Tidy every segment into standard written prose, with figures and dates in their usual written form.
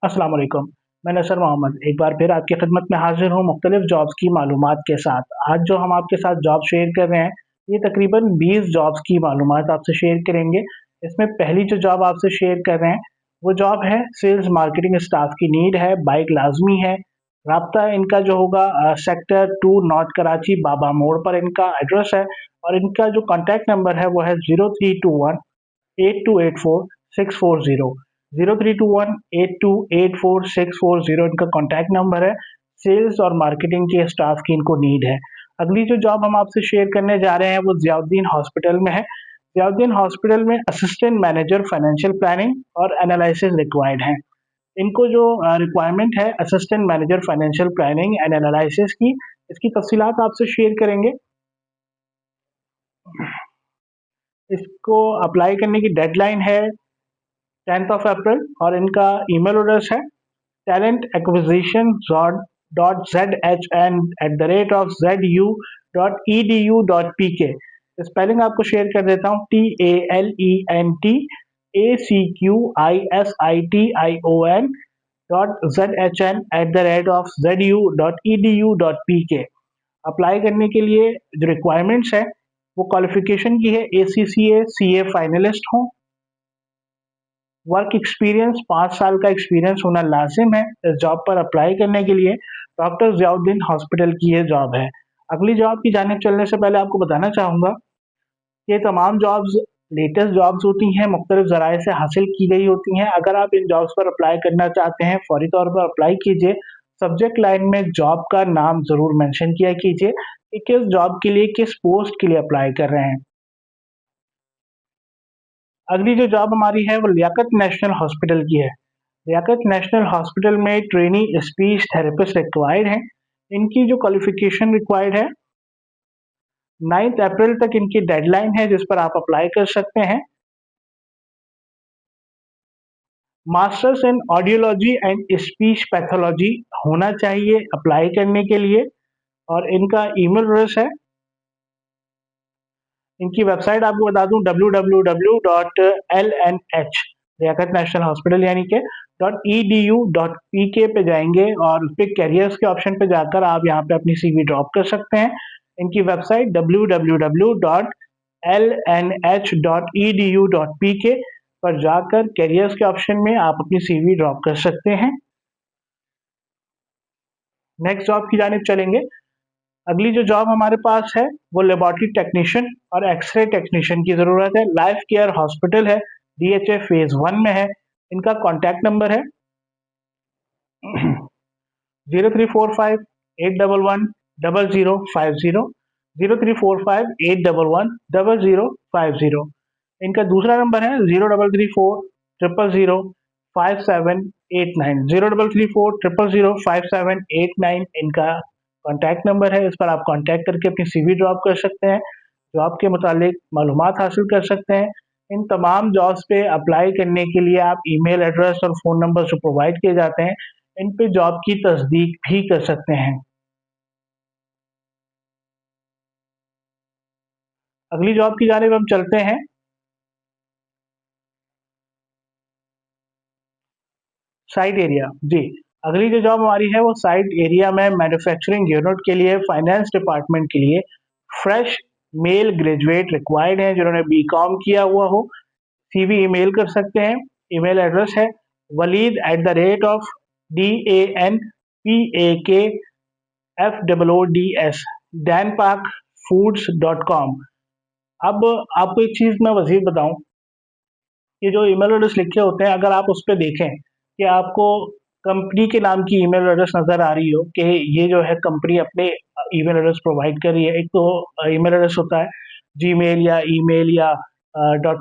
अस्सलाम वालेकुम। मैं नसर मोहम्मद एक बार फिर आपकी खिदमत में हाज़िर हूँ मुख्तलिफ़ जॉब्स की मालूमात के साथ। आज जो हम आपके साथ जॉब शेयर कर रहे हैं, ये तकरीबन 20 जॉब्स की मालूमात आपसे शेयर करेंगे। इसमें पहली जो जॉब आपसे शेयर कर रहे हैं, वो जॉब है सेल्स मार्केटिंग स्टाफ की नीड है, बाइक लाज़मी है। राब्ता इनका जो होगा सेक्टर 2 नॉर्थ कराची बाबा मोड़ पर इनका एड्रेस है और इनका जो कॉन्टैक्ट नंबर है वो है 0321 8284 640 03218284 640 इनका कॉन्टैक्ट नंबर है। सेल्स और मार्केटिंग के स्टाफ की इनको नीड है। अगली जो जॉब हम आपसे शेयर करने जा रहे हैं वो ज़ियाउद्दीन हॉस्पिटल में है। ज़ियाउद्दीन हॉस्पिटल में असिस्टेंट मैनेजर फाइनेंशियल प्लानिंग और एनालिसिस रिक्वायर्ड है। इनको जो रिक्वायरमेंट है assistant manager financial planning and analysis की, इसकी तफसीलात आपसे शेयर करेंगे। इसको अप्लाई करने की डेडलाइन है 10th ऑफ अप्रैल और इनका ईमेल एड्रेस है talentacquisition.zn@zu.edu.pk। स्पेलिंग आपको शेयर कर देता हूँ talentacquisition.zhn@zu.edu.pk। अप्लाई करने के लिए जो रिक्वायरमेंट्स है वो क्वालिफिकेशन की है ACCA CA फाइनलिस्ट हो, वर्क एक्सपीरियंस 5 साल का एक्सपीरियंस होना लाजिम है। इस जॉब पर अप्लाई करने के लिए डॉक्टर ज़ियाउद्दीन हॉस्पिटल की ये जॉब है। अगली जॉब की जानिब चलने से पहले आपको बताना चाहूँगा कि ये तमाम जॉब्स लेटेस्ट जॉब्स होती हैं, मुख्तलिफ ज़राए से हासिल की गई होती हैं। अगर आप इन जॉब्स पर अप्लाई करना चाहते हैं, फ़ौरी तौर पर अप्लाई कीजिए। सब्जेक्ट लाइन में जॉब का नाम ज़रूर मेंशन किया कीजिए कि किस जॉब के लिए, किस पोस्ट के लिए अप्लाई कर रहे हैं। अगली जो जॉब हमारी है वो लियाकत नेशनल हॉस्पिटल की है। लियाकत नेशनल हॉस्पिटल में ट्रेनी स्पीच थेरेपिस्ट रिक्वायर्ड है। इनकी जो क्वालिफिकेशन रिक्वायर्ड है 9 अप्रैल तक इनकी डेडलाइन है जिस पर आप अप्लाई कर सकते हैं। Masters in audiology and speech pathology होना चाहिए अप्लाई करने के लिए और इनका ईमेल एड्रेस है। इनकी वेबसाइट आपको बता दूं www.lnh लियाकत नेशनल हॉस्पिटल यानी कि .edu.pk पे जाएंगे और उस पे कैरियर्स के ऑप्शन पे जाकर आप यहाँ पे अपनी CV ड्रॉप कर सकते हैं। इनकी वेबसाइट www.lnh.edu.pk पर जाकर कैरियर्स के ऑप्शन में आप अपनी CV ड्रॉप कर सकते हैं। नेक्स्ट जॉब की जानिब चलेंगे। अगली जो जॉब हमारे पास है वो लेबोरेटरी टेक्नीशियन और एक्सरे टेक्नीशियन की ज़रूरत है। लाइफ केयर हॉस्पिटल है, DHA फेज़ 1 में है। इनका कॉन्टैक्ट नंबर है 0345 811 0050 0345 811 0050। इनका दूसरा नंबर है 0334 000 5789 0334 000 5789 इनका कॉन्टैक्ट नंबर है। इस पर आप कॉन्टैक्ट करके अपनी CV ड्रॉप कर सकते हैं, जॉब के मुतालिक मालूमात हासिल कर सकते हैं। इन तमाम जॉब्स पे अप्लाई करने के लिए आप ईमेल एड्रेस और फ़ोन नंबर जो प्रोवाइड किए जाते हैं, इन पे जॉब की तस्दीक भी कर सकते हैं। अगली जॉब की जानिब हम चलते हैं। साइट एरिया जी, अगली जो जॉब हमारी है वो साइट एरिया में मैन्युफैक्चरिंग यूनिट के लिए फाइनेंस डिपार्टमेंट के लिए फ्रेश मेल ग्रेजुएट रिक्वायर्ड हैं जिन्होंने BCom किया हुआ हो। CV ईमेल कर सकते हैं। ईमेल एड्रेस है walid@danpakfoods danpakfoods.com। अब आपको एक चीज़ मैं मज़ीद बताऊँ, ये जो ईमेल एड्रेस लिखे होते हैं अगर आप उस पे देखें कि आपको कंपनी के नाम की ईमेल एड्रेस नज़र आ रही हो कि ये जो है कंपनी अपने ईमेल एड्रेस प्रोवाइड कर रही है। एक तो ईमेल एड्रेस होता है जीमेल या ईमेल या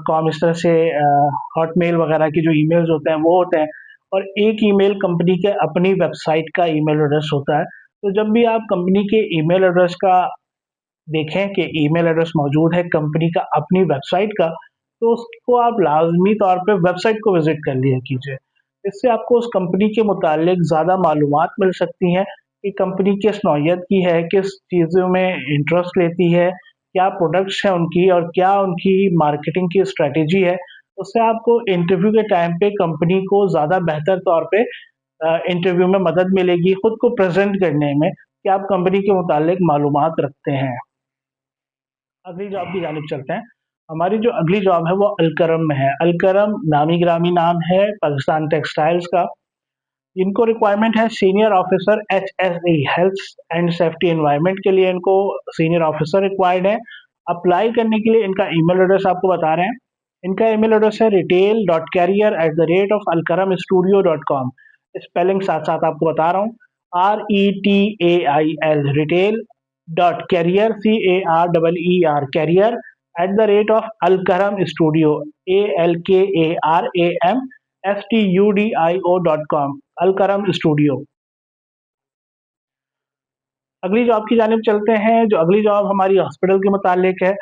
.com, इस तरह से हॉटमेल वगैरह के जो ईमेल्स होते हैं वो होते हैं और एक ईमेल कंपनी के अपनी वेबसाइट का ईमेल एड्रेस होता है। तो जब भी आप कंपनी के ईमेल एड्रेस का देखें कि ईमेल एड्रेस मौजूद है कंपनी का अपनी वेबसाइट का, तो उसको आप लाज़मी तौर पे वेबसाइट को विज़िट कर लिया कीजिए। इससे आपको उस कंपनी के मुतालिक ज़्यादा मालूमात मिल सकती हैं कि कंपनी किस नौइयत की है, किस चीज़ों में इंटरेस्ट लेती है, क्या प्रोडक्ट्स हैं उनकी और क्या उनकी मार्केटिंग की स्ट्रैटेजी है। उससे आपको इंटरव्यू के टाइम पे कंपनी को ज़्यादा बेहतर तौर पे इंटरव्यू में मदद मिलेगी खुद को प्रेजेंट करने में कि आप कंपनी के मुतालिक मालूमात रखते हैं। अगली जॉब की जानिब चलते हैं। हमारी जो अगली जॉब है वो अलकरम में है। अलकरम नामी ग्रामी नाम है पाकिस्तान टेक्सटाइल्स का। इनको रिक्वायरमेंट है senior officer HSE health and safety environment के लिए इनको सीनियर ऑफिसर रिक्वायर्ड है। अप्लाई करने के लिए इनका ईमेल एड्रेस आपको बता रहे हैं। इनका ईमेल एड्रेस है retail.career@the-rate-of-alkaramstudio.com। स्पेलिंग साथ साथ आपको बता रहा हूँ, RETAIL retail dot career CARER career @the-rate-of-alkaramstudio ALKARAMSTUDIO.com Alkaram studio. अगली जॉब की जानिब चलते हैं। जो अगली जॉब हमारी हॉस्पिटल के मुतालिक है।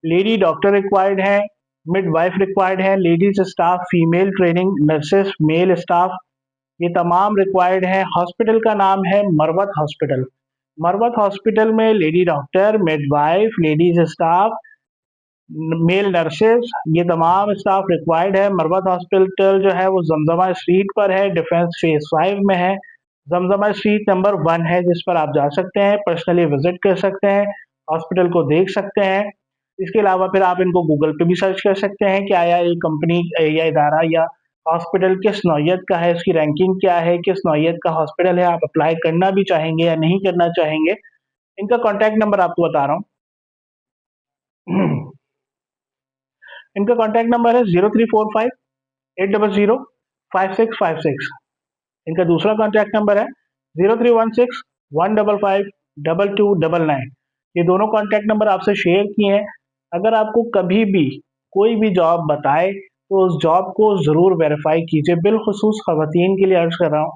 लेडी डॉक्टर रिक्वायर्ड है, मिडवाइफ रिक्वायर्ड है, ladies staff, female training nurses, mail staff, ये तमाम रिक्वायर्ड है। हॉस्पिटल का नाम है मरवत हॉस्पिटल। मरवत हॉस्पिटल में lady doctor, midwife, ladies staff, mail nurses, ये तमाम स्टाफ रिक्वायर्ड है। मरवत हॉस्पिटल जो है वो जमजमा स्ट्रीट पर है, डिफेंस फेज 5 में है। जमजमा स्ट्रीट नंबर 1 है जिस पर आप जा सकते हैं, पर्सनली विजिट कर सकते हैं, हॉस्पिटल को देख सकते हैं। इसके अलावा फिर आप इनको गूगल पे भी सर्च कर सकते हैं कि आया ये कंपनी या इदारा या हॉस्पिटल किस नौयत का है, इसकी रैंकिंग क्या है, किस नौयत का हॉस्पिटल है, आप अप्लाई करना भी चाहेंगे या नहीं करना चाहेंगे। इनका कॉन्टैक्ट नंबर आपको बता रहा हूँ। इनका कॉन्टैक्ट नंबर है 0345-800-5656। इनका दूसरा कॉन्टैक्ट नंबर है 0316-155-2299। ये दोनों कॉन्टैक्ट नंबर आपसे शेयर किए हैं। अगर आपको कभी भी कोई भी जॉब बताए तो उस जॉब को ज़रूर वेरीफाई कीजिए। बिलखुसूस ख़वातीन के लिए अर्ज़ कर रहा हूँ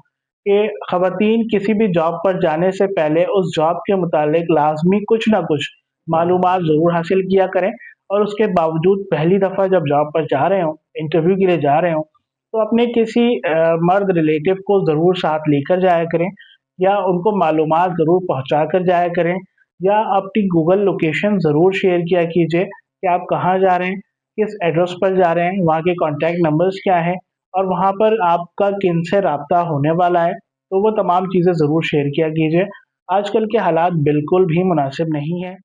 कि ख़वातीन किसी भी जॉब पर जाने से पहले उस जॉब के मुतालिक लाजमी कुछ ना कुछ मालूमात ज़रूर हासिल किया करें, और उसके बावजूद पहली दफ़ा जब जॉब पर जा रहे हों, इंटरव्यू के लिए जा रहे हों, तो अपने किसी मर्द रिलेटिव को ज़रूर साथ लेकर जाया करें, या उनको मालूमात ज़रूर पहुँचा कर जाया करें, या अपनी गूगल लोकेशन ज़रूर शेयर किया कीजिए कि आप कहाँ जा रहे हैं, किस एड्रेस पर जा रहे हैं, वहाँ के कॉन्टैक्ट नंबर्स क्या हैं, और वहाँ पर आपका किन से रब्ता होने वाला है। तो वो तमाम चीज़ें ज़रूर शेयर किया कीजिए। आजकल के हालात बिल्कुल भी मुनासिब नहीं हैं।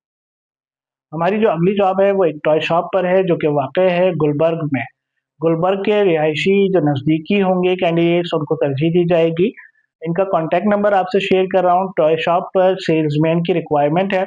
हमारी जो अगली जॉब है वो एक टॉय शॉप पर है जो कि वाक़ है गुलबर्ग में। गुलबर्ग के रिहायशी जो नज़दीकी होंगे कैंडिडेट्स उनको तरजीह दी जाएगी। इनका कॉन्टैक्ट नंबर आपसे शेयर कर रहा हूँ। टॉय शॉप पर सेल्समैन की रिक्वायरमेंट है।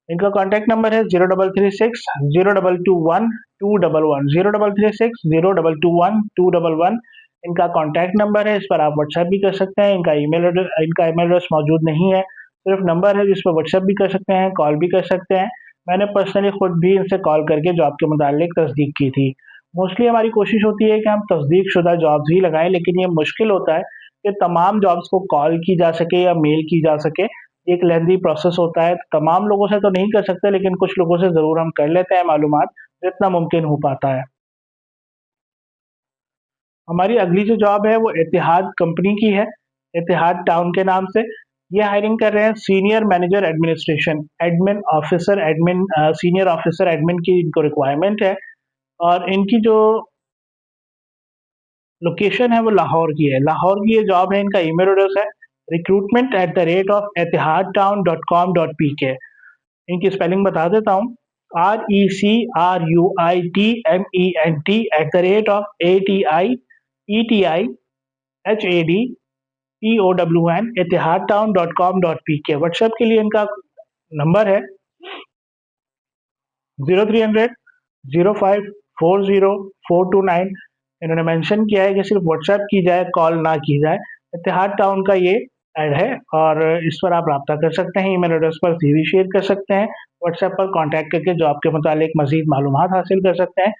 इनका कॉन्टैक्ट नंबर है 0336 0221 211 0336 0221 211। इनका कॉन्टैक्ट नंबर है, इस पर आप व्हाट्सएप भी कर सकते हैं। इनका ईमेल एड्रेस मौजूद नहीं है, सिर्फ नंबर है जिस पर व्हाट्सएप भी कर सकते हैं, कॉल भी कर सकते हैं। मैंने पर्सनली खुद भी इनसे कॉल करके जॉब के मुतालिक तस्दीक की थी। मोस्टली हमारी कोशिश होती है कि हम तस्दीक शुदा जॉब्स ही लगाएं, लेकिन ये मुश्किल होता है कि तमाम जॉब्स को कॉल की जा सके या मेल की जा सके। एक लेंदी प्रोसेस होता है। तमाम लोगों से तो नहीं कर सकते, लेकिन कुछ लोगों से ज़रूर हम कर लेते हैं मालूमात, जितना मुमकिन हो पाता है। हमारी अगली जो जॉब है वो इतिहाद कंपनी की है, इतिहाद टाउन के नाम से। ये हायरिंग कर रहे हैं senior manager administration, admin officer, senior officer admin की इनको रिक्वायरमेंट है। और इनकी जो लोकेशन है वो लाहौर की है। लाहौर की ये जॉब है। इनका ईमेल एड्रेस है recruitment@etihadtown.com.pk। इनकी स्पेलिंग बता देता हूँ, RECRUITMENT@ATIETIHADTOWN etihadtown.com.pk। व्हाट्सएप के लिए इनका नंबर है 0300-0540-429। इन्होंने मेंशन किया है कि सिर्फ व्हाट्सएप की जाए, कॉल ना की जाए। इतिहाद टाउन का ये ऐड है और इस पर आप रब्ता कर सकते हैं। ईमेल एड्रेस पर सीवी शेयर कर सकते हैं, व्हाट्सएप पर कॉन्टैक्ट करके जॉब के मुतालिक मज़ीद मालूमात हासिल कर सकते हैं।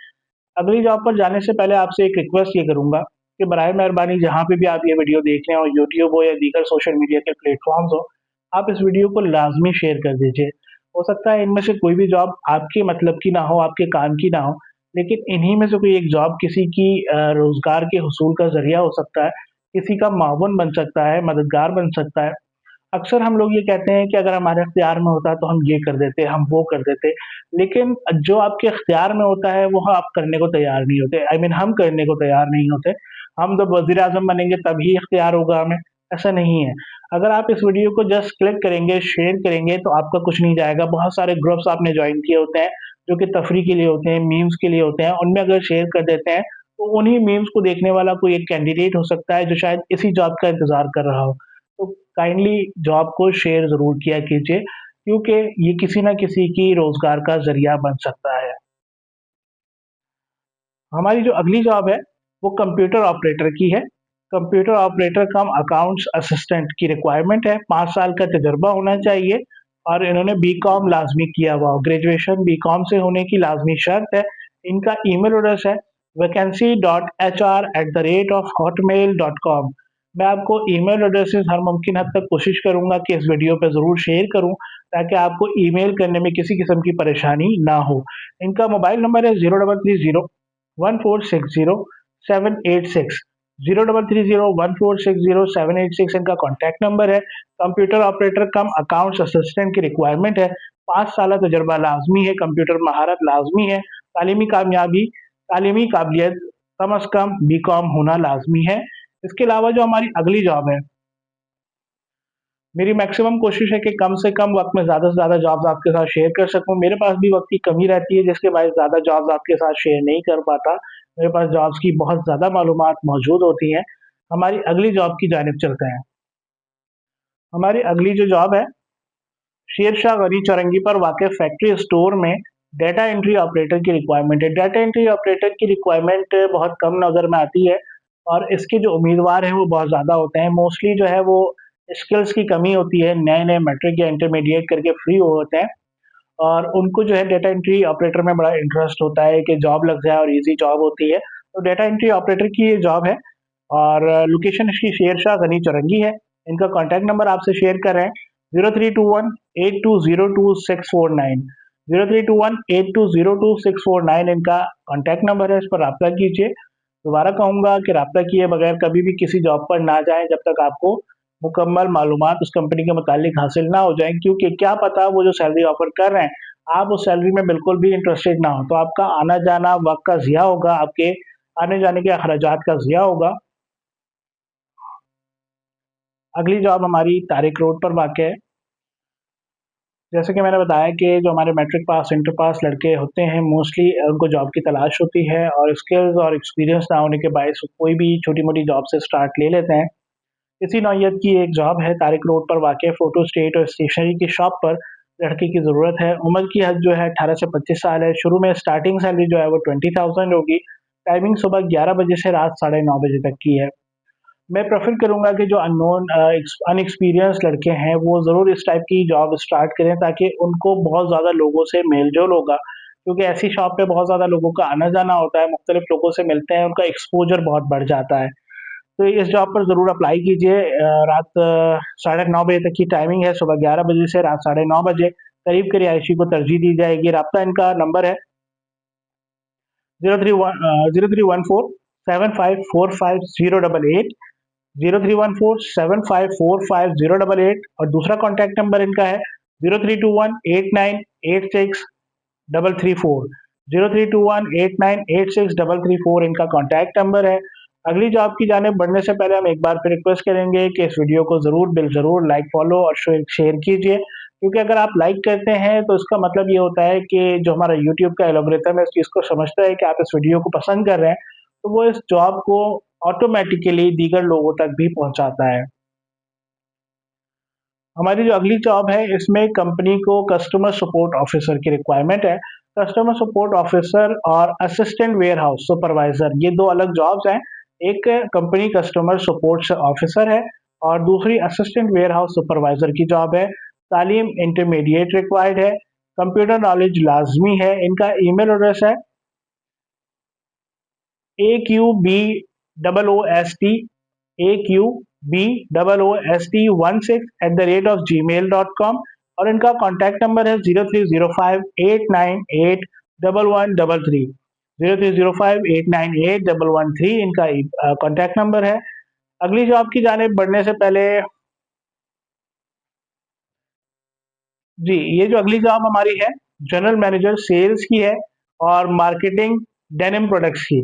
अगली जॉब पर जाने से पहले आपसे एक रिक्वेस्ट ये करूँगा कि बराए मेहरबानी जहाँ पे भी आप ये वीडियो देख रहे हो, यूट्यूब हो या दीगर सोशल मीडिया के प्लेटफॉर्म्स हो, आप इस वीडियो को लाजमी शेयर कर दीजिए। हो सकता है इनमें से कोई भी जॉब आपके मतलब की ना हो, आपके काम की ना हो, लेकिन इन्हीं में से कोई एक जॉब किसी की रोज़गार के हुसूल का ज़रिया हो सकता है, किसी का मावन बन सकता है, मददगार बन सकता है। अक्सर हम लोग ये कहते हैं कि अगर हमारे इख्तियार में होता तो हम ये कर देते, हम वो कर देते, लेकिन जो आपके इख्तियार में होता है वो आप करने को तैयार नहीं होते। आई मीन हम करने को तैयार नहीं होते। हम जब वज़ीर आज़म बनेंगे तभी इख्तियार होगा हमें, ऐसा नहीं है। अगर आप इस वीडियो को जस्ट क्लिक करेंगे, शेयर करेंगे तो आपका कुछ नहीं जाएगा। बहुत सारे ग्रुप्स आपने जॉइन किए होते हैं, जो कि तफ़रीह के लिए होते हैं, मीम्स के लिए होते हैं, उनमें अगर शेयर कर देते हैं, तो उन्हीं मीम्स को देखने वाला कोई एक कैंडिडेट हो सकता है जो शायद इसी जॉब का इंतज़ार कर रहा हो। तो काइंडली जॉब को शेयर ज़रूर किया कीजिए, क्योंकि ये किसी न किसी की रोज़गार का ज़रिया बन सकता है। हमारी जो अगली जॉब है, वो कंप्यूटर ऑपरेटर की है। कंप्यूटर ऑपरेटर कम अकाउंट्स असिस्टेंट की रिक्वायरमेंट है। 5 साल का तजुर्बा होना चाहिए और इन्होंने बीकॉम लाज़मी किया हुआ हो। ग्रेजुएशन बीकॉम से होने की लाज़मी शर्त है। इनका ईमेल एड्रेस है vacancy.hr@hotmail.com। मैं आपको ईमेल एड्रेसेस हर मुमकिन हद तक कोशिश करूँगा कि इस वीडियो पे ज़रूर शेयर करूँ, ताकि आपको ईमेल करने में किसी किस्म की परेशानी ना हो। इनका मोबाइल नंबर है 0330 1460 786 0330 1460 786 इनका कॉन्टैक्ट नंबर है। कंप्यूटर ऑपरेटर कम अकाउंट्स असिस्टेंट की रिक्वायरमेंट है। 5 साल तजुर्बा लाज़मी है, कंप्यूटर महारत लाज़मी है, तालीमी काबिलियत कम अज़ कम बीकॉम होना लाज़मी है। इसके अलावा जो हमारी अगली जॉब है, मेरी मैक्सिमम कोशिश है कि कम से कम वक़्त में ज़्यादा से ज़्यादा जॉब्स आपके साथ शेयर कर सकूँ। मेरे पास भी वक़्त की कमी रहती है, जिसके बायस ज़्यादा जॉब्स आपके साथ शेयर नहीं कर पाता। मेरे पास जॉब्स की बहुत ज़्यादा मालूमात मौजूद होती हैं। हमारी अगली जॉब की जानिब चलते हैं। हमारी अगली जो जॉब है, शेर शाह गनी चौरंगी पर वाक़ फैक्ट्री स्टोर में डेटा एंट्री ऑपरेटर की रिक्वायरमेंट है। डेटा एंट्री ऑपरेटर की रिक्वायरमेंट बहुत कम नज़र में आती है और इसके जो उम्मीदवार हैं वो बहुत ज़्यादा होते हैं। मोस्टली जो है वो स्किल्स की कमी होती है, नए-नए मैट्रिक या इंटरमीडिएट करके फ्री होते हैं और उनको जो है डेटा एंट्री ऑपरेटर में बड़ा इंटरेस्ट होता है कि जॉब लग जाए और ईज़ी जॉब होती है। तो डेटा एंट्री ऑपरेटर की ये जॉब है और लोकेशन इसकी शेर शाह गनी चौरंगी है। इनका कॉन्टैक्ट नंबर आपसे शेयर कर रहे हैं 032182022649 032182022649 इनका कॉन्टैक्ट नंबर है, इस पर राब्ता कीजिए। दोबारा कहूँगा कि राब्ता किए बगैर कभी भी किसी जॉब पर ना जाएँ जब तक आपको मुकम्मल मालूमात उस कंपनी के मुतालिक हासिल ना हो जाएँ, क्योंकि क्या पता वो जो सैलरी ऑफ़र कर रहे हैं, आप उस सैलरी में बिल्कुल भी इंटरेस्टेड ना हो, तो आपका आना-जाना वक़्त का ज़िया होगा, आपके आने-जाने के अखराजात का ज़िया होगा। अगली जॉब हमारी तारिक रोड पर वाक़ है। जैसे कि मैंने बताया कि जो हमारे मैट्रिक पास, इंटर पास लड़के होते हैं मोस्टली उनको जॉब की तलाश होती है और स्किल्स और एक्सपीरियंस ना होने के बायस कोई भी छोटी-मोटी जॉब से स्टार्ट ले लेते हैं। इसी नौइयत की एक जॉब है तारिक रोड पर वाक़ फ़ोटो स्टेट और स्टेशनरी की शॉप पर लड़के की ज़रूरत है। उम्र की हद जो है 18 से 25 साल है। शुरू में स्टार्टिंग सैलरी जो है वो 20,000 होगी। टाइमिंग सुबह 11 बजे से रात साढ़े 9 बजे तक की है। मैं प्रेफ़र करूँगा कि जो अनएक्सपीरियंस लड़के हैं, वो ज़रूर इस टाइप की जॉब स्टार्ट करें ताकि उनको बहुत ज़्यादा लोगों से मेल-जोल होगा। क्योंकि ऐसी शॉप पे बहुत ज़्यादा लोगों का आना-जाना होता है, मुख्तलिफ़ लोगों से मिलते हैं, उनका एक्सपोज़र बहुत बढ़ जाता है। तो इस जॉब पर ज़रूर अप्लाई कीजिए। रात साढ़े 9 बजे तक की टाइमिंग है, सुबह 11 बजे से रात साढ़े 9 बजे, करीब के रिहायशी को तरजीह दी जाएगी। राब्ता इनका नंबर है 0314754508 0314754508 और दूसरा कॉन्टैक्ट नंबर इनका है 0321898634 0321898634 इनका कॉन्टैक्ट नंबर है। अगली जॉब की जानिब बढ़ने से पहले हम एक बार फिर रिक्वेस्ट करेंगे कि इस वीडियो को ज़रूर बिल ज़रूर लाइक, फॉलो और शेयर कीजिए, क्योंकि अगर आप लाइक करते हैं तो इसका मतलब ये होता है कि जो हमारा यूट्यूब का एल्गोरिथम है इस चीज़ को समझता है कि आप इस वीडियो को पसंद कर रहे हैं, तो वो इस जॉब को ऑटोमेटिकली दीगर लोगों तक भी पहुँचाता है। हमारी जो अगली जॉब है इसमें कंपनी को कस्टमर सपोर्ट ऑफिसर की रिक्वायरमेंट है। कस्टमर सपोर्ट ऑफिसर और असिस्टेंट वेयरहाउस सुपरवाइजर ये 2 अलग जॉब्स हैं। एक कंपनी कस्टमर सपोर्ट ऑफिसर है और दूसरी असिस्टेंट वेयरहाउस सुपरवाइजर की जॉब है। तालीम इंटरमीडिएट रिक्वायर्ड है। कंप्यूटर नॉलेज लाज़मी है। इनका ईमेल एड्रेस है AQBOOST16@gmail.com और इनका कॉन्टैक्ट नंबर है 0305898113 0305898113 इनका कॉन्टैक्ट नंबर है। अगली जॉब की जानिब बढ़ने से पहले जी, ये जो अगली जॉब हमारी है जनरल मैनेजर सेल्स की है और मार्केटिंग डेनिम प्रोडक्ट्स की।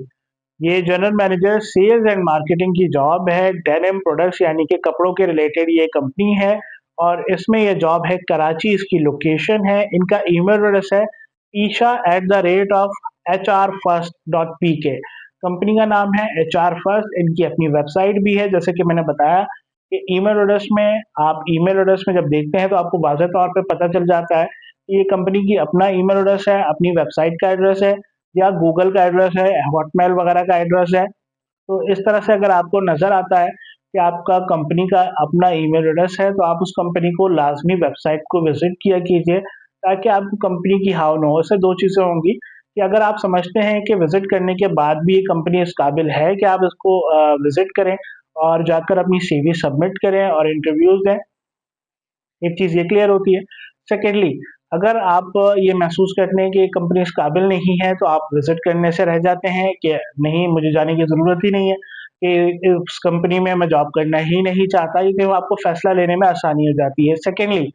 ये general manager sales and marketing की जॉब है। डेनिम प्रोडक्ट्स यानी कि कपड़ों के रिलेटेड ये कंपनी है और इसमें ये जॉब है कराची, इसकी लोकेशन है। इनका ईमेल एड्रेस है isha@hrfirst.pk। कंपनी का नाम है HR फर्स्ट। इनकी अपनी वेबसाइट भी है, जैसे कि मैंने बताया कि ईमेल एड्रेस में आप ईमेल एड्रेस में जब देखते हैं तो आपको वाज़ेह तौर पे पता चल जाता है कि ये कंपनी की अपना ईमेल एड्रेस है, अपनी वेबसाइट का एड्रेस है या गूगल का एड्रेस है, हॉटमेल वगैरह का एड्रेस है। तो इस तरह से अगर आपको नज़र आता है कि आपका कंपनी का अपना ईमेल एड्रेस है, तो आप उस कंपनी को लाज़मी वेबसाइट को विज़िट किया कीजिए, ताकि आपको कंपनी की हाव न हो। इससे 2 चीज़ें होंगी कि अगर आप समझते हैं कि विज़िट करने के बाद भी ये कंपनी इस काबिल है कि आप इसको विज़िट करें और जाकर अपनी सीवी सबमिट करें और इंटरव्यूज़ दें, एक चीज़ ये क्लियर होती है। सेकेंडली, अगर आप ये महसूस करते हैं कि ये कंपनी इस काबिल नहीं है, तो आप विज़िट करने से रह जाते हैं कि नहीं, मुझे जाने की ज़रूरत ही नहीं है कि इस कंपनी में मैं जॉब करना ही नहीं चाहता, ये क्यों आपको फ़ैसला लेने में आसानी हो जाती है। सेकेंडली,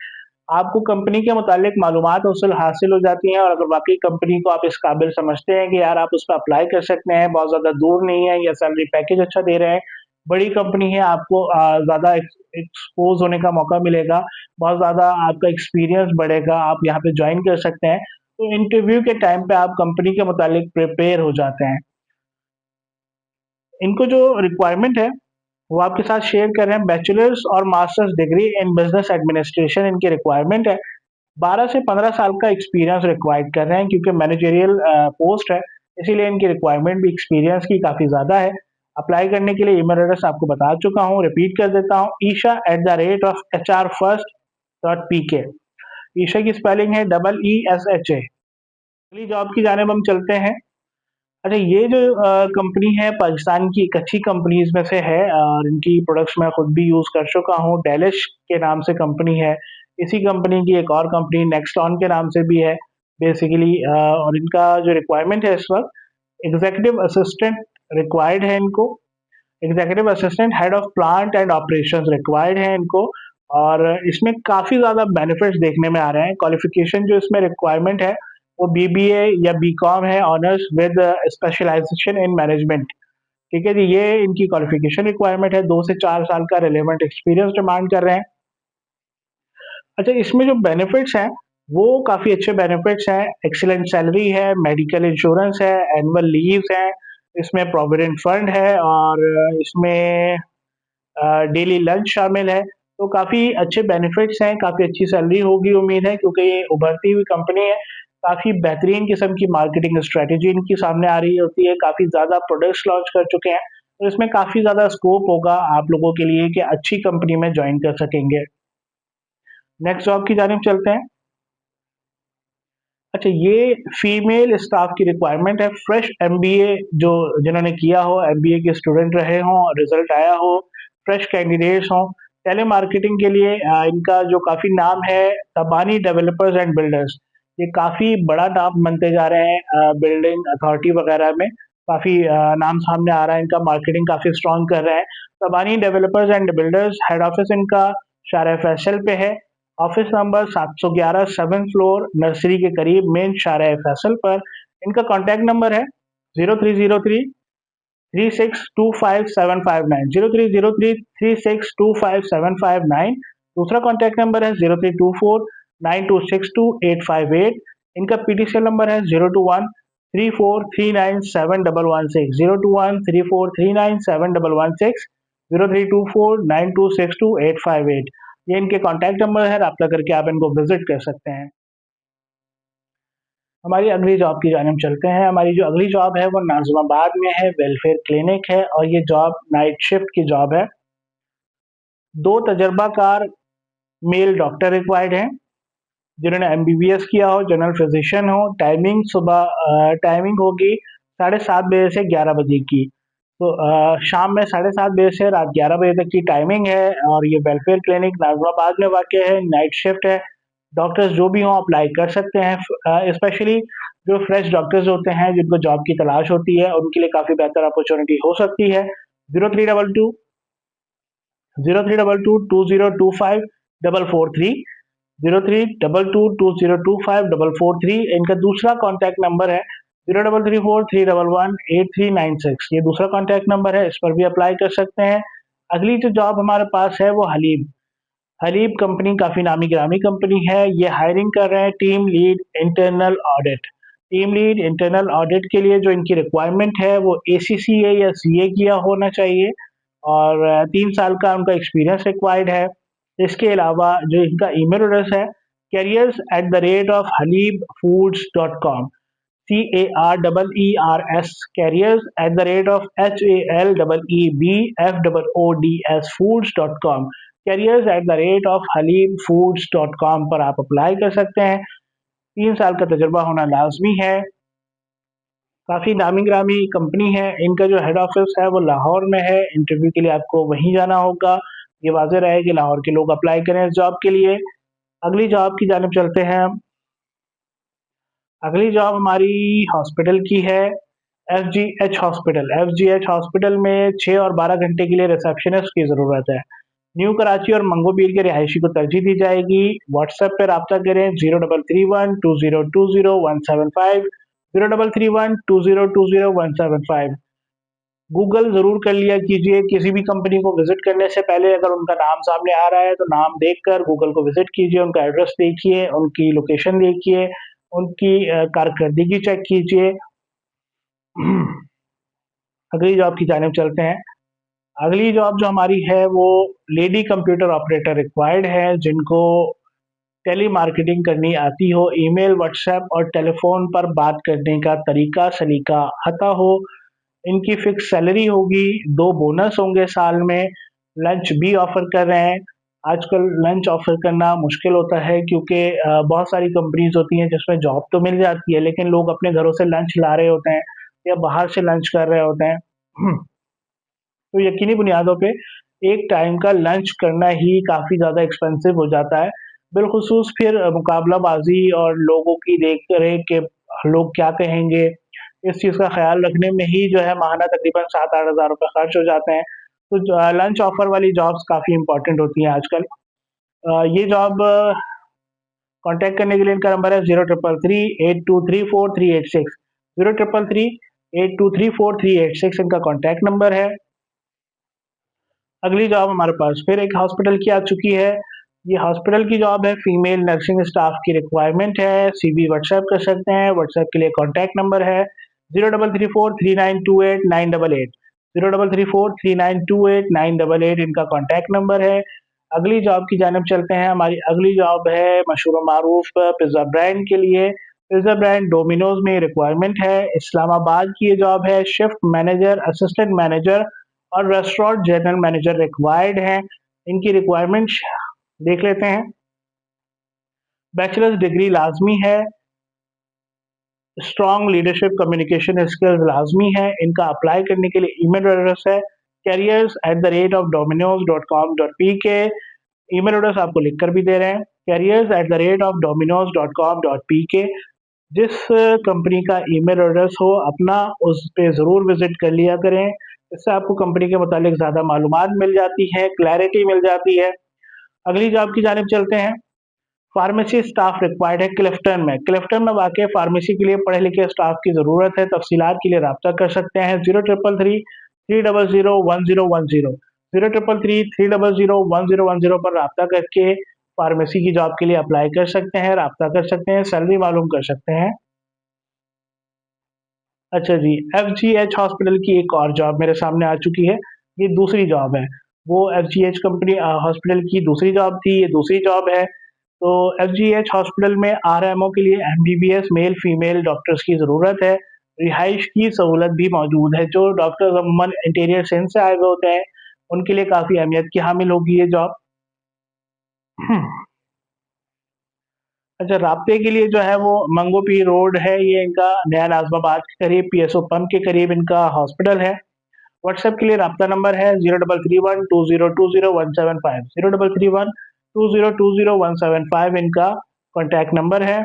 आपको कंपनी के मुतालिक मालूमात हासिल हो जाती हैं और अगर वाक़ई कंपनी को आप इस काबिल समझते हैं कि यार आप उस पे अप्लाई कर सकते हैं, बहुत ज़्यादा दूर नहीं है या सैलरी पैकेज अच्छा दे रहे हैं, बड़ी कंपनी है, आपको ज़्यादा एक्सपोज़ होने का मौका मिलेगा, बहुत ज़्यादा आपका एक्सपीरियंस बढ़ेगा, आप यहाँ पे जॉइन कर सकते हैं। तो इंटरव्यू के टाइम पे आप कंपनी के मुतालिक प्रिपेयर हो जाते हैं। इनको जो रिक्वायरमेंट है, वो आपके साथ शेयर कर रहे हैं। बैचलर्स और masters degree in business administration इनकी रिक्वायरमेंट है। 12 से 15 साल का एक्सपीरियंस रिक्वायर्ड कर रहे हैं क्योंकि मैनेजरियल पोस्ट है, इसीलिए इनकी रिक्वायरमेंट भी एक्सपीरियंस की काफ़ी ज़्यादा है। अप्लाई करने के लिए ईमेल एड्रेस आपको बता चुका हूँ, रिपीट कर देता हूँ, isha@hrfirst.pk। ईशा की स्पेलिंग है EESHA। अगली जॉब की जानिब हम चलते हैं। अच्छा, ये जो कंपनी है पाकिस्तान की एक अच्छी कंपनीज़ में से है और इनकी प्रोडक्ट्स मैं खुद भी यूज़ कर चुका हूँ। डेलिश के नाम से कंपनी है। इसी कंपनी की एक और कंपनी नेक्सटॉन के नाम से भी है बेसिकली, और इनका जो रिक्वायरमेंट है इस वक़्त एग्ज़ीक्यूटिव असिस्टेंट रिक्वायर्ड है इनको। Executive assistant head of plant and operations required है इनको और इसमें काफ़ी ज़्यादा बेनिफिट्स देखने में आ रहे हैं। क्वालिफ़िकेशन जो इसमें रिक्वायरमेंट है वो बीबीए या बीकॉम है, honours with specialisation in management. ठीक है जी, ये इनकी क्वालिफ़िकेशन रिक्वायरमेंट है। 2 से 4 साल का रिलेवेंट एक्सपीरियंस डिमांड कर रहे हैं। अच्छा, इसमें जो बेनिफिट्स हैं, वो काफ़ी अच्छे बेनिफिट्स हैं। एक्सीलेंट सैलरी है, मेडिकल इंश्योरेंस है, एनुअल लीव्स हैं, इसमें प्रोविडेंट फंड है और इसमें डेली लंच शामिल है। तो काफ़ी अच्छे बेनिफिट्स हैं, काफ़ी अच्छी सैलरी होगी उम्मीद है, क्योंकि ये उभरती हुई कंपनी है। काफ़ी बेहतरीन किस्म की मार्केटिंग स्ट्रैटेजी इनकी सामने आ रही होती है, काफ़ी ज़्यादा प्रोडक्ट्स लॉन्च कर चुके हैं। तो इसमें काफ़ी ज़्यादा स्कोप होगा आप लोगों के लिए कि अच्छी कंपनी में जॉइन कर सकेंगे। नेक्स्ट जॉब की जानिब चलते हैं। अच्छा, ये फीमेल स्टाफ की रिक्वायरमेंट है। फ्रेश एमबीए जो जिन्होंने किया हो, एमबीए के स्टूडेंट रहे हों, रिजल्ट आया हो, फ्रेश कैंडिडेट्स हों। टेलीमार्केटिंग के लिए इनका जो काफ़ी नाम है तबानी डेवलपर्स एंड बिल्डर्स। ये काफ़ी बड़ा नाम बनते जा रहे हैं बिल्डिंग अथॉरिटी वगैरह में। काफ़ी नाम सामने आ रहा है इनका, मार्केटिंग काफ़ी स्ट्रॉन्ग कर रहे हैं। Tabani developers and builders, head office इनका शारा फैसल पे है। Office number 711 7th floor nursery के करीब मेन शारा फैसल पर। इनका कॉन्टैक्ट नंबर है 0303 3625759, 0303 3625759। दूसरा कॉन्टैक्ट नंबर है 0324 9262 858। इनका पीटीसीएल नंबर है 021 34397116, 021 34397116, 0324 9262 858। ये इनके कॉन्टैक्ट नंबर है, रब्ता करके आप इनको विजिट कर सकते हैं। हमारी अगली जॉब की जानिब चलते हैं। हमारी जो अगली जॉब है वो नाज़िमाबाद में है, वेलफेयर क्लिनिक है और ये जॉब नाइट शिफ्ट की जॉब है। 2 तजर्बाकार मेल डॉक्टर रिक्वायर्ड हैं, जिन्होंने एमबीबीएस किया हो, जनरल फिजिशियन हो। टाइमिंग सुबह टाइमिंग होगी 7:30 बजे से 11 बजे की। तो शाम में 7:30 बजे से रात 11 बजे तक की टाइमिंग है और ये वेलफेयर क्लिनिक नाज़िमाबाद में वाक़ है, नाइट शिफ्ट है। डॉक्टर्स जो भी हों अप्लाई कर सकते हैं, स्पेशली जो फ्रेश डॉक्टर्स होते हैं जिनको जॉब की तलाश होती है, उनके लिए काफ़ी बेहतर अपॉर्चुनिटी हो सकती है। 0322 0322 2025 443, 0322 2025 443 इनका दूसरा कॉन्टैक्ट नंबर है। 0334311836 ये दूसरा कॉन्टैक्ट नंबर है, इस पर भी अप्लाई कर सकते हैं। अगली जो जॉब हमारे पास है वो हलीब हलीब कंपनी काफ़ी नामी गिरामी कंपनी है। ये हायरिंग कर रहे हैं team lead internal audit. Team lead internal audit के लिए जो इनकी रिक्वायरमेंट है वो ACCA या CA किया होना चाहिए और 3 साल का उनका एक्सपीरियंस रिक्वायर्ड है। इसके अलावा जो इनका ईमेल एड्रेस है careers@halibfoods.com CAREERS careers@halebfoods.com careers@halibfoods.com पर आप अप्लाई कर सकते हैं। 3 साल का तजुर्बा होना लाजमी है। काफ़ी नामी गिरामी कंपनी है। इनका जो हेड ऑफिस है वो लाहौर में है। इंटरव्यू के लिए आपको वहीं जाना होगा। ये वाज़ेह रहे कि लाहौर के लोग अप्लाई करें इस जॉब के लिए। अगली जॉब की जानिब चलते हैं। अगली जॉब हमारी हॉस्पिटल की है, FGH हॉस्पिटल। FGH हॉस्पिटल में 6 और 12 घंटे के लिए रिसेप्शनिस्ट की ज़रूरत है। न्यू कराची और मंगोबीर के रिहायशी को तरजीह दी जाएगी। व्हाट्सएप पर रब्ता करें 033120200175 033120200175। गूगल ज़रूर कर लिया कीजिए। किसी भी कंपनी को विज़िट करने से पहले अगर उनका नाम सामने आ रहा है तो नाम देखकर गूगल को विज़िट कीजिए, उनका एड्रेस देखिए, उनकी लोकेशन देखिए, उनकी कारकर्दगी चेक कीजिए। अगली जॉब की जानिब चलते हैं। अगली जॉब जो हमारी है वो लेडी कंप्यूटर ऑपरेटर रिक्वायर्ड है, जिनको टेली मार्केटिंग करनी आती हो, ईमेल, व्हाट्सएप और टेलीफोन पर बात करने का तरीका सलीका आता हो। इनकी फिक्स सैलरी होगी, 2 बोनस होंगे साल में, लंच भी ऑफ़र कर रहे हैं। आजकल लंच ऑफ़र करना मुश्किल होता है क्योंकि बहुत सारी कंपनीज़ होती हैं जिसमें जॉब तो मिल जाती है लेकिन लोग अपने घरों से लंच ला रहे होते हैं या बाहर से लंच कर रहे होते हैं। तो यकीनी बुनियादों पे एक टाइम का लंच करना ही काफ़ी ज़्यादा एक्सपेंसिव हो जाता है। बिलख़ुसूस फिर मुकाबलाबाज़ी और लोगों की देख रेख के लोग क्या कहेंगे, इस चीज़ का ख़्याल रखने में ही जो है माहाना तकरीबन 7-8 हज़ार रुपए खर्च हो जाते हैं। तो लंच ऑफ़र वाली जॉब्स काफ़ी इम्पोर्टेंट होती हैं आजकल। ये जॉब कॉन्टैक्ट करने के लिए इनका नंबर है 03338234 386 03338234 386 इनका कॉन्टैक्ट नंबर है। अगली जॉब हमारे पास फिर एक हॉस्पिटल की आ चुकी है। ये हॉस्पिटल की जॉब है, फीमेल नर्सिंग स्टाफ की रिक्वायरमेंट है। CV व्हाट्सएप कर सकते हैं। व्हाट्सएप के लिए कॉन्टैक्ट नंबर है 03343928 03343928 इनका कॉन्टैक्ट नंबर है। अगली जॉब की जानिब चलते हैं। हमारी अगली जॉब है मशहूर मारूफ पिज़्ज़ा ब्रांड के लिए। पिज़्ज़ा ब्रांड डोमिनोज में रिक्वायरमेंट है। इस्लामाबाद की ये जॉब है। शिफ्ट मैनेजर, असिस्टेंट मैनेजर और रेस्टोरेंट जनरल मैनेजर रिक्वायर्ड हैं। इनकी रिक्वायरमेंट्स देख लेते हैं। बैचलर्स डिग्री लाजमी है। स्ट्रॉन्ग लीडरशिप कम्युनिकेशन स्किल्स लाजमी है। इनका अप्लाई करने के लिए ईमेल एड्रेस है careers@dominoes.com.pk। ईमेल एड्रेस आपको लिख कर भी दे रहे हैं careers@dominoes.com.pk। जिस कंपनी का ईमेल एड्रेस हो अपना उस पे ज़रूर विज़िट कर लिया करें। इससे आपको कंपनी के मुतालिक ज़्यादा मालूमात मिल जाती है, क्लैरिटी मिल जाती है। अगली जॉब की जानिब चलते हैं। फार्मेसी स्टाफ रिक्वायर्ड है क्लिफ्टन में। क्लिफ्टन में वाक़ई फार्मेसी के लिए पढ़े लिखे स्टाफ की ज़रूरत है। तफ़सीलात के लिए रब्ता कर सकते हैं 0333 300 1010 0333 300 पर रब्ता करके फार्मेसी की जॉब के लिए अप्लाई कर सकते हैं, रब्ता कर सकते हैं, सैलरी मालूम कर सकते हैं। अच्छा जी, FGH हॉस्पिटल की एक और जॉब मेरे सामने आ चुकी है। ये दूसरी जॉब है। वो FGH कंपनी हॉस्पिटल की दूसरी जॉब थी, ये दूसरी जॉब है। तो FGH हॉस्पिटल में RMO के लिए MBBS मेल फीमेल डॉक्टर्स की ज़रूरत है। रिहाइश की सहूलत भी मौजूद है। जो डॉक्टर्स अमूमन इंटीरियर सिंध से आए हुए होते हैं, उनके लिए काफ़ी अहमियत की हामिल होगी ये जॉब। अच्छा, राब्ते के लिए जो है वो मंगो पी रोड है, ये इनका नया नाज़िमाबाद के करीब PSO पंप के करीब इनका हॉस्पिटल है। व्हाट्सएप के लिए राब्ता नंबर है 033120200175 033120200175 इनका कॉन्टैक्ट नंबर है।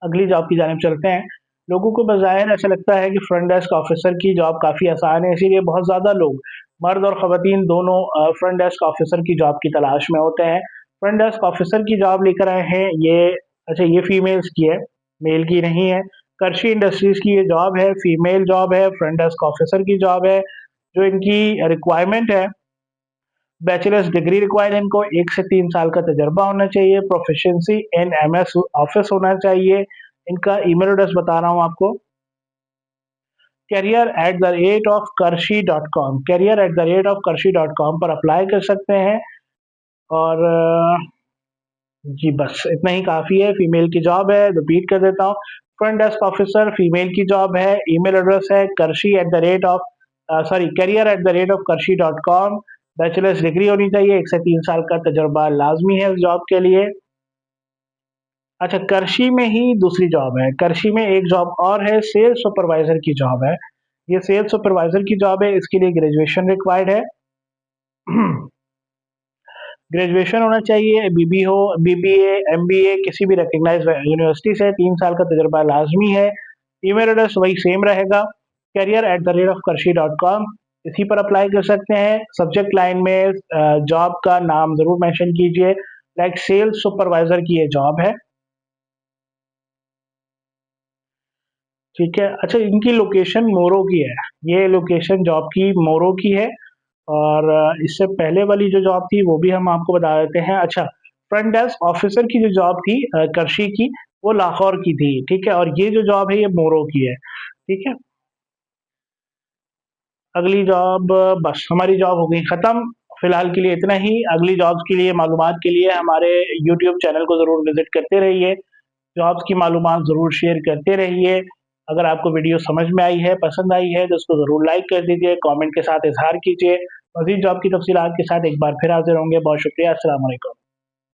अगली जॉब की जानिब चलते हैं। लोगों को बज़ाहिर ऐसा लगता है कि फ्रंट डेस्क ऑफ़िसर की जॉब काफ़ी आसान है, इसीलिए बहुत ज़्यादा लोग मर्द और ख़वातीन दोनों फ्रंट डेस्क ऑफ़िसर की जॉब की तलाश में होते हैं। फ्रंट डेस्क ऑफ़िसर की जॉब लेकर आए हैं ये अच्छा ये फीमेल्स की है, मेल की नहीं है। कर्शी इंडस्ट्रीज़ की ये जॉब है, फीमेल जॉब है, फ्रंट डेस्क ऑफिसर की जॉब है। जो इनकी रिक्वायरमेंट है, बैचलर्स डिग्री रिक्वायर्ड है इनको, 1 से 3 साल का तजुर्बा होना चाहिए, प्रोफिशिएंसी इन एमएस ऑफिस होना चाहिए। इनका ईमेल एड्रेस बता रहा हूँ आपको, career@karshi.com, career@karshi.com पर अप्लाई कर सकते हैं। और जी बस इतना ही काफ़ी है। फीमेल की जॉब है, रिपीट कर देता हूँ, फ्रंट डेस्क ऑफिसर फीमेल की जॉब है। ईमेल एड्रेस है career@karshi.com। बैचलर्स डिग्री होनी चाहिए, 1 से 3 साल का तजुर्बा लाजमी है इस जॉब के लिए। अच्छा, कर्शी में ही दूसरी जॉब है, कर्शी में एक जॉब और है, सेल्स सुपरवाइजर की जॉब है। ये सेल्स सुपरवाइजर की जॉब है, इसके लिए ग्रेजुएशन रिक्वायर्ड है। ग्रेजुएशन होना चाहिए, बीबी हो, बीबीए, एमबीए किसी भी रिकॉग्नाइज्ड यूनिवर्सिटी से, 3 साल का तजुर्बा लाजमी है। ईमेल एड्रेस वही सेम रहेगा, career@karshi.com, इसी पर अप्लाई कर सकते हैं। सब्जेक्ट लाइन में जॉब का नाम ज़रूर मेंशन कीजिए, लाइक सेल्स सुपरवाइजर की ये जॉब है। ठीक है। अच्छा, इनकी लोकेशन मोरो की है, ये लोकेशन जॉब की मोरो की है। और इससे पहले वाली जो जॉब थी वो भी हम आपको बता देते हैं। अच्छा, फ्रंट डेस्क ऑफिसर की जो जॉब थी कर्शी की, वो लाहौर की थी, ठीक है। और ये जो जॉब है ये मोरो की है, ठीक है। अगली जॉब, बस हमारी जॉब हो गई ख़त्म। फिलहाल के लिए इतना ही। अगली जॉब्स के लिए मालूमात के लिए हमारे यूट्यूब चैनल को ज़रूर विजिट करते रहिए, जॉब्स की मालूमात ज़रूर शेयर करते रहिए। अगर आपको वीडियो समझ में आई है, पसंद आई है, तो उसको ज़रूर लाइक कर दीजिए, कमेंट के साथ इज़हार कीजिए। मज़ीद जॉब की तफ़सीलात के साथ एक बार फिर हाज़िर होंगे। बहुत शुक्रिया। अस्सलाम वालेकुम।